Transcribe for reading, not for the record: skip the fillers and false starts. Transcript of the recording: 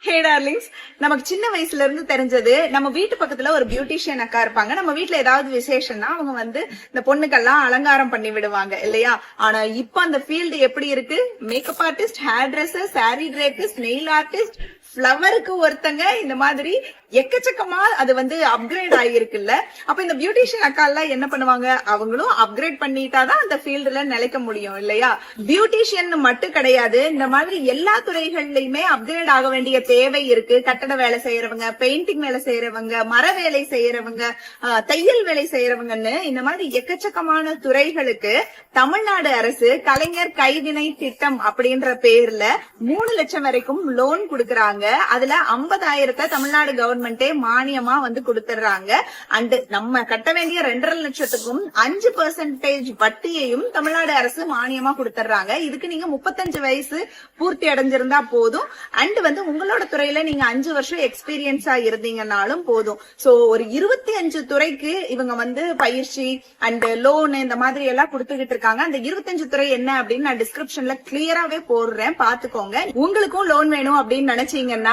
ஹே darlings, நமக்கு சின்ன வயசுல இருந்து தெரிஞ்சது நம்ம வீட்டு பக்கத்துல ஒரு பியூட்டிஷியன் அக்கா இருப்பாங்க. நம்ம வீட்டுல ஏதாவது விசேஷம்னா அவங்க வந்து இந்த பொண்ணுக்கெல்லாம் அலங்காரம் பண்ணி விடுவாங்க இல்லையா? ஆனா இப்ப அந்த ஃபீல்டு எப்படி இருக்கு? Makeup artist, hair dresser, saree drapist, nail artist, ஃபிளவருக்கு ஒருத்தங்க, இந்த மாதிரி எக்கச்சக்கமா அது வந்து அப்கிரேட் ஆகிருக்குல்ல. அப்ப இந்த பியூட்டிஷியன் அக்கா எல்லாம் என்ன பண்ணுவாங்க? அவங்களும் அப்கிரேட் பண்ணிட்டாதான் அந்த ஃபீல்டுல நிலைக்க முடியும் இல்லையா? பியூட்டிஷியன் மட்டும் கிடையாது, இந்த மாதிரி எல்லா துறைகள்லயுமே அப்கிரேட் ஆக வேண்டிய தேவை இருக்கு. கட்டட வேலை செய்யறவங்க, பெயிண்டிங் வேலை செய்யறவங்க, மர வேலை செய்யறவங்க, தையல் வேலை செய்யறவங்கன்னு இந்த மாதிரி எக்கச்சக்கமான துறைகளுக்கு தமிழ்நாடு அரசு கலைஞர் கைவினை திட்டம் அப்படின்ற பேர்ல 3 லட்சம் வரைக்கும் லோன் கொடுக்கறாங்க. அதுல 50,000 தமிழ்நாடு கவர்மெண்டே மானியமா வந்து கொடுத்துறாங்க. அண்ட் நம்ம கட்ட வேண்டிய 2.5 லட்சத்துக்கும் 5% வட்டியையும் தமிழ்நாடு அரசு மானியமா கொடுத்துறாங்க. இதுக்கு நீங்க 35 வயசு பூர்த்தி அடைஞ்சிருந்தா போதும். அண்ட் வந்து உங்களோட துறையில நீங்க 5 வருஷம் எக்ஸ்பீரியன்ஸா இருந்தீங்கன்னாலும் போதும். சோ ஒரு 25 துறைக்கு இவங்க வந்து பயிற்சி அண்ட் லோன் இந்த மாதிரி எல்லாம் கொடுத்துக்கிட்டு இருக்காங்க. அந்த 25 துறை என்ன அப்படின்னு நான் டிஸ்கிரிப்ஷன்ல கிளியராவே போடுறேன், பாத்துக்கோங்க. உங்களுக்கும் லோன் வேணும் அப்படின்னு நினைச்சீங்க